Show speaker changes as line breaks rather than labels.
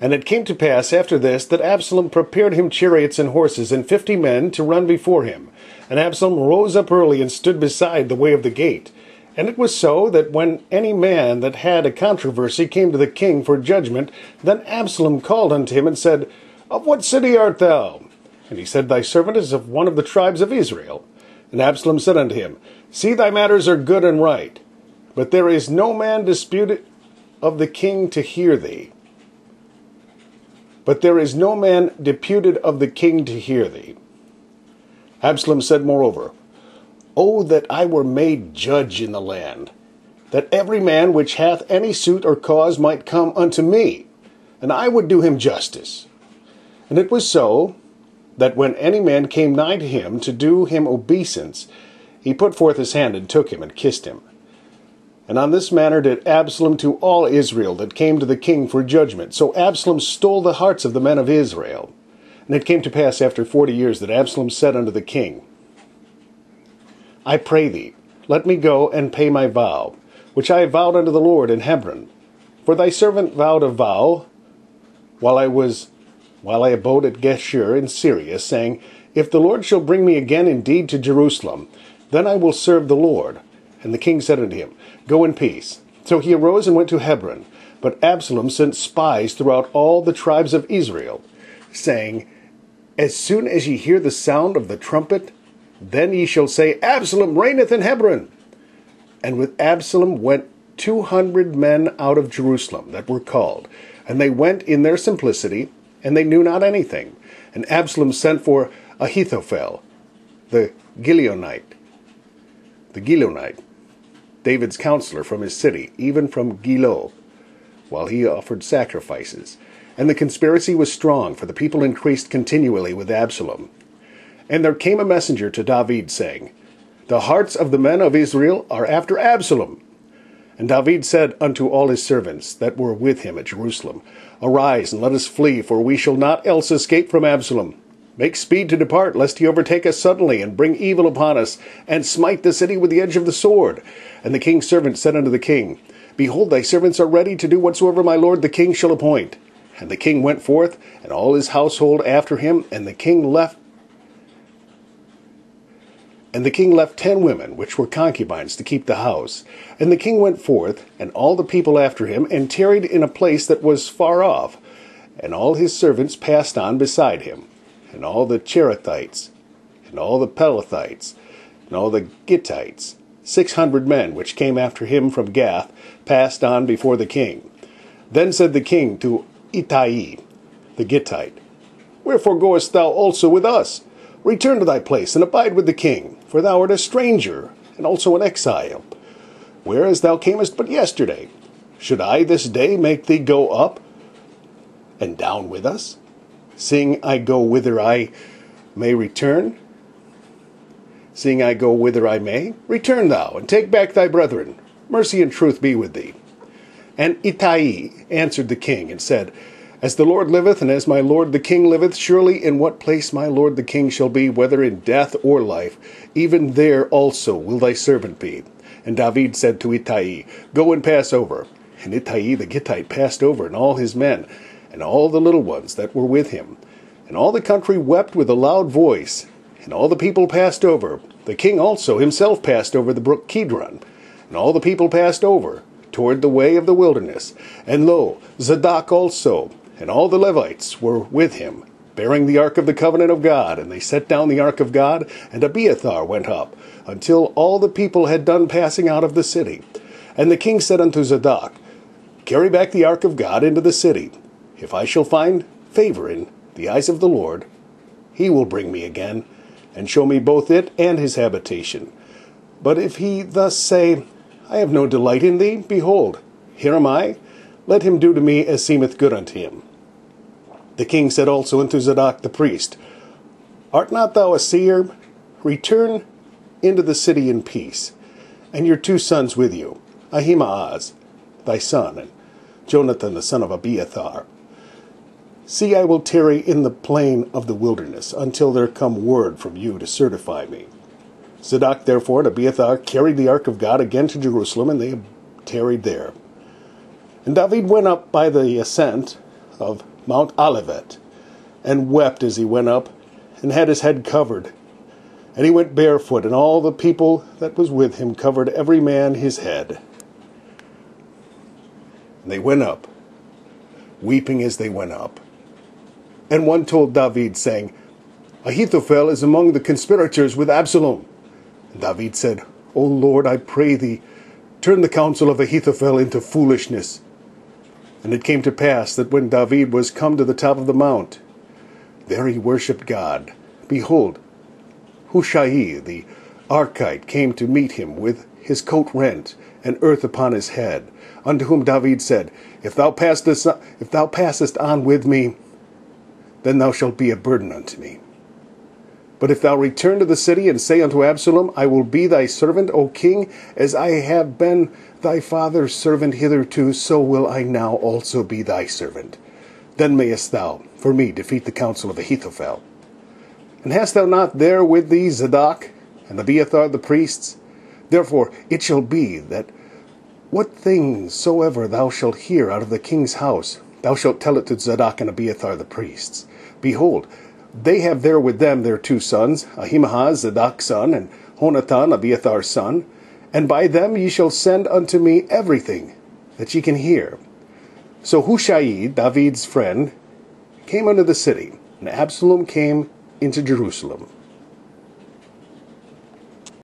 And it came to pass after this that Absalom prepared him chariots and horses and 50 men to run before him. And Absalom rose up early and stood beside the way of the gate. And it was so that when any man that had a controversy came to the king for judgment, then Absalom called unto him and said, Of what city art thou? And he said, Thy servant is of one of the tribes of Israel. And Absalom said unto him, See, thy matters are good and right, but there is no man disputed of the king to hear thee. But there is no man deputed of the king to hear thee. Absalom said moreover, O that I were made judge in the land, that every man which hath any suit or cause might come unto me, and I would do him justice. And it was so, that when any man came nigh to him to do him obeisance, he put forth his hand and took him and kissed him. And on this manner did Absalom to all Israel that came to the king for judgment. So Absalom stole the hearts of the men of Israel. And it came to pass after 40 years that Absalom said unto the king, I pray thee, let me go and pay my vow, which I have vowed unto the Lord in Hebron. For thy servant vowed a vow while I abode at Geshur in Syria, saying, If the Lord shall bring me again indeed to Jerusalem, then I will serve the Lord. And the king said unto him, Go in peace. So he arose and went to Hebron. But Absalom sent spies throughout all the tribes of Israel, saying, As soon as ye hear the sound of the trumpet, then ye shall say, Absalom reigneth in Hebron. And with Absalom went 200 men out of Jerusalem that were called, and they went in their simplicity, and they knew not anything. And Absalom sent for Ahithophel, the Gilonite, David's counselor from his city, even from Gilo, while he offered sacrifices. And the conspiracy was strong, for the people increased continually with Absalom. And there came a messenger to David, saying, The hearts of the men of Israel are after Absalom. And David said unto all his servants that were with him at Jerusalem, Arise, and let us flee, for we shall not else escape from Absalom. Make speed to depart, lest he overtake us suddenly, and bring evil upon us, and smite the city with the edge of the sword. And the king's servant said unto the king, Behold, thy servants are ready to do whatsoever my lord the king shall appoint. And the king went forth, and all his household after him, and the king left 10 women, which were concubines, to keep the house. And the king went forth, and all the people after him, and tarried in a place that was far off. And all his servants passed on beside him. And all the Cherethites, and all the Pelethites, and all the Gittites, 600 men, which came after him from Gath, passed on before the king. Then said the king to Ittai, the Gittite, Wherefore goest thou also with us? Return to thy place, and abide with the king, for thou art a stranger, and also an exile. Whereas thou camest but yesterday, should I this day make thee go up and down with us? Seeing I go whither I may return, return thou, and take back thy brethren. Mercy and truth be with thee. And Ittai answered the king, and said, As the Lord liveth, and as my lord the king liveth, surely in what place my lord the king shall be, whether in death or life, even there also will thy servant be. And David said to Ittai, Go and pass over. And Ittai the Gittite passed over, and all his men, and all the little ones that were with him. And all the country wept with a loud voice, and all the people passed over. The king also himself passed over the brook Kidron, and all the people passed over toward the way of the wilderness. And lo, Zadok also, and all the Levites were with him, bearing the ark of the covenant of God. And they set down the ark of God, and Abiathar went up, until all the people had done passing out of the city. And the king said unto Zadok, Carry back the ark of God into the city. If I shall find favor in the eyes of the Lord, he will bring me again, and show me both it and his habitation. But if he thus say, I have no delight in thee, behold, here am I, let him do to me as seemeth good unto him. The king said also unto Zadok the priest, Art not thou a seer? Return into the city in peace, and your 2 sons with you, Ahimaaz thy son, and Jonathan the son of Abiathar. See, I will tarry in the plain of the wilderness, until there come word from you to certify me. Zadok therefore and Abiathar carried the ark of God again to Jerusalem, and they tarried there. And David went up by the ascent of Mount Olivet, and wept as he went up, and had his head covered. And he went barefoot, and all the people that was with him covered every man his head. And they went up, weeping as they went up. And one told David, saying, Ahithophel is among the conspirators with Absalom. And David said, O Lord, I pray thee, turn the counsel of Ahithophel into foolishness. And it came to pass that when David was come to the top of the mount, there he worshipped God. Behold, Hushai the Archite came to meet him with his coat rent and earth upon his head, unto whom David said, If thou passest on with me, then thou shalt be a burden unto me. But if thou return to the city and say unto Absalom, I will be thy servant, O king, as I have been thy father's servant hitherto, so will I now also be thy servant. Then mayest thou, for me, defeat the counsel of Ahithophel. And hast thou not there with thee Zadok and Abiathar the priests? Therefore it shall be that what things soever thou shalt hear out of the king's house, thou shalt tell it to Zadok and Abiathar the priests. Behold, they have there with them their 2 sons, Ahimaaz Zadok's son, and Honatan Abiathar's son, and by them ye shall send unto me everything that ye can hear. So Hushai, David's friend, came unto the city, and Absalom came into Jerusalem.